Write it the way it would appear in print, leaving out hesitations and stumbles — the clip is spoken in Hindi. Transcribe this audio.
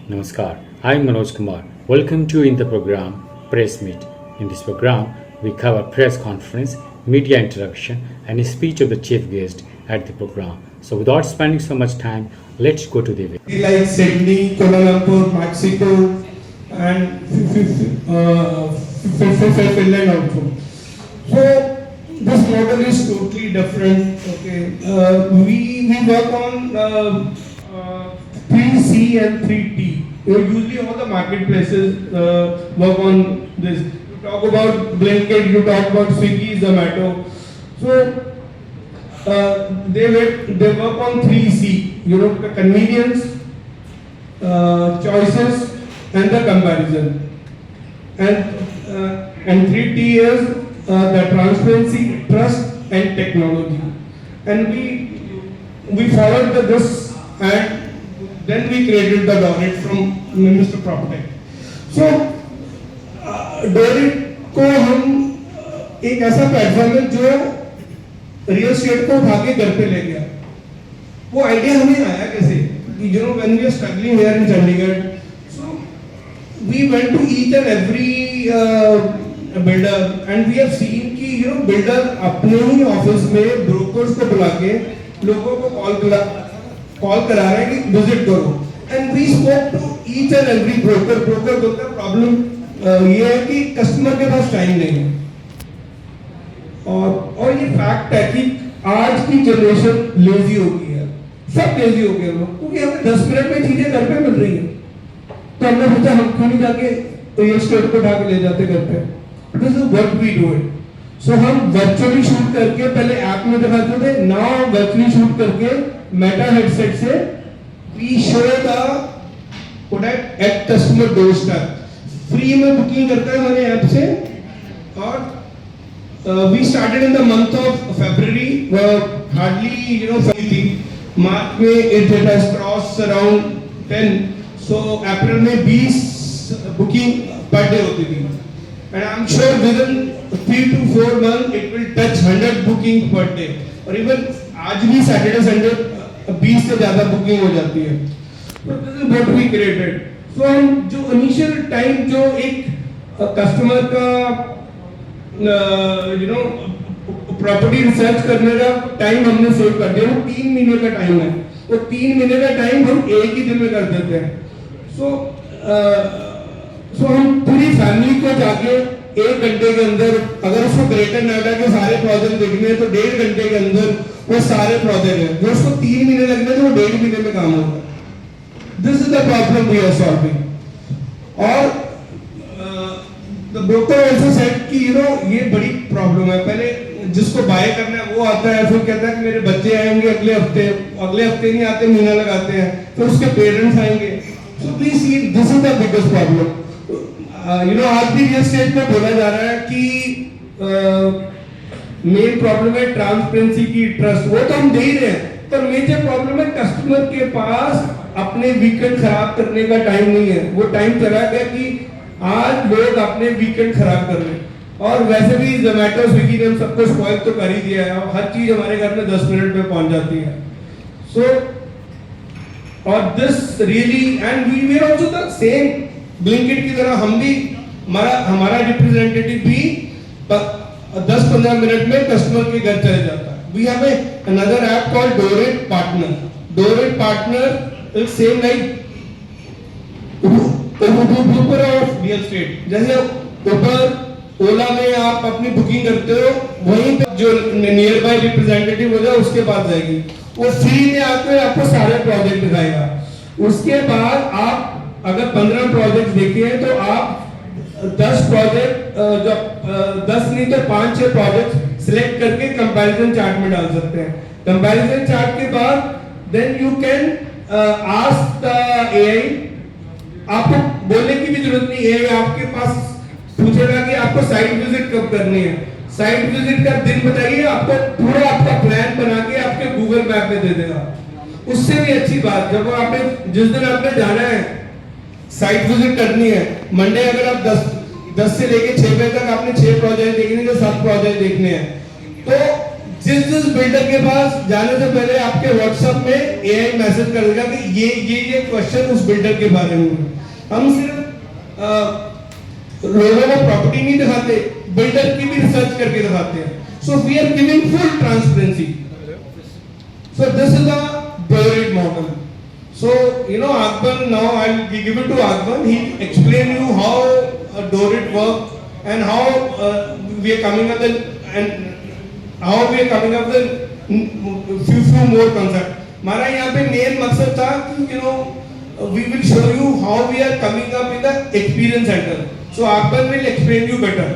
Namaskar, I'm Manoj Kumar. Welcome to in the program Press Meet. In this program, we cover press conference, media interaction, and a speech of the chief guest at the program. So, without spending so much time, let's go to the event. Like Sydney, Kuala Lumpur, Mexico, and Finland also. So this model is totally different. Okay, we work on 3C and 3T. Usually all the marketplaces work on this. You talk about Blinkit, you talk about Swiggy, Zomato. So they work on 3C. You know, the convenience, choices, and the comparison. And 3T is the transparency, trust, and technology. And we followed this, and then we created the Dorit from Mr. PropTech. So Dorit को हम एक ऐसा प्लेटफॉर्म है जो रियल एस्टेट को उठा के घर पे ले गया. वो आइडिया हमें आया कैसे? You know, when we are struggling here in Chandigarh, so we went to each and every builder, and we have seen कि builder अपने ही ऑफिस में brokers को बुला के लोगों को कॉल करा रहे हैं कि विजिट करो. And we spoke to each and every broker बोलता है प्रॉब्लम ये है कि कस्टमर के पास टाइम नहीं है. और ये फैक्ट है कि आज की जनरेशन लेजी हो गई है. सब लेजी हो गए लोग, क्योंकि हमें 10 मिनट में चीजें घर पे मिल रही है. तो हमने सोचा हम क्यों नहीं जाके रियल एस्टेट को उठा के ले जाते घर पे. This is what we do it. So हम वर्चुअली शूट करके पहले ऐप में दिखाते थे, नाउ वर्चुअली शूट करके मेटा हेडसेट से we show the product at customer doorstep. Free में बुकिंग करता है हमारे ऐप से. और we started in the month of February. Hardly March में it has cross around 10. So April में 20 बुकिंग पर डे होती थी. And I'm sure within 3 to 4 months it will touch 100 booking per day. और even आज भी सैटरडे संडे 20 से ज्यादा बुकिंग हो जाती है. So this is what we created. So हम जो इनिशियल टाइम जो एक कस्टमर का प्रॉपर्टी रिसर्च करने का टाइम हमने सेव कर दिया. वो 3 महीने का टाइम है. वो 3 महीने का टाइम हम एक ही दिन में कर देते हैं. सो हम पूरी फैमिली को जाके 1 घंटे के अंदर, अगर उसको ग्रेटर नोएडा के सारे प्रोजेक्ट देखने हैं तो 1.5 घंटे के अंदर वो सारे प्रोजेक्ट हैं. जो उसको 3 महीने लगने तो वो 1.5 महीने में काम होगा. This is the problem we are solving. और द ब्रोकर आल्सो सेड कि ये बड़ी प्रॉब्लम है. पहले जिसको बाय करना है वो आता है, फिर कहता है कि मेरे बच्चे आएंगे अगले हफ्ते नहीं आते, महीना लगाते हैं, फिर उसके पेरेंट्स आएंगे. So please see, this is the biggest problem. आज भी रियल एस्टेट में बोला जा रहा है कि मेन प्रॉब्लम है ट्रांसपेरेंसी की, ट्रस्ट. वो तो हम दे ही रहे हैं, पर मेजर प्रॉब्लम है कस्टमर के पास अपने वीकेंड खराब करने का टाइम नहीं है. वो टाइम चला गया कि आज लोग अपने वीकेंड खराब कर रहे हैं. और वैसे भी जोमेटो स्विगी ने हम सबको स्पॉइल तो कर ही दिया है. और हर चीज हमारे घर में 10 मिनट में पहुंच जाती है. सो और this really, and we are also the same Blinkit की तरह. हम भी हमारा रिप्रेजेंटेटिव भी 10-15 मिनट में कस्टमर के घर चले जाता है. We have another app called Dorit Partner. Dorit Partner is same like Uber of real estate. जैसे Uber, ओला में आप अपनी बुकिंग करते हो, वहीं पे जो नियर बाय रिप्रेजेंटेटिव होगा उसके पास जाएगी. वो फ्री में आपको सारे प्रोजेक्ट दिखाएगा. उसके बाद आप अगर 15 प्रोजेक्ट देखे हैं तो आप 10 प्रोजेक्ट, जब 10 नहीं तो 5-6 प्रोजेक्ट सिलेक्ट करके कंपैरिजन चार्ट में डाल सकते हैं. कंपैरिजन चार्ट के बाद then you can ask the AI. आपको बोलने की भी जरूरत नहीं है. आपके पास पूछेगा कि आपको साइट विजिट कब करनी है. साइट विजिट का दिन बताइए, आपको पूरा आपका प्लान बना के आपके गूगल मैप में दे देगा. उससे भी अच्छी बात, जब आपने जिस दिन आपने जाना है साइट विजिट करनी है, मंडे अगर आप 10 से लेके 6 बजे तक आपने 6 प्रोजेक्ट देखने हैं, 7 प्रोजेक्ट देखने हैं, तो जिस बिल्डर के पास जाने से पहले आपके व्हाट्सएप में एआई मैसेज कर देगा कि ये क्वेश्चन उस बिल्डर के बारे में है। हम सिर्फ लोगों को प्रॉपर्टी नहीं दिखाते, बिल्डर की भी रिसर्च करके दिखाते हैं। So we are giving full transparency. So this is a Dorrit model. So Akban, now I'll give it to Akban. He'll explain you how Dorrit work and how we are coming up with few more concepts. हमारा यहाँ पे मेन मकसद था कि we will show you how we are coming up with the experience center. So Akban will explain you better.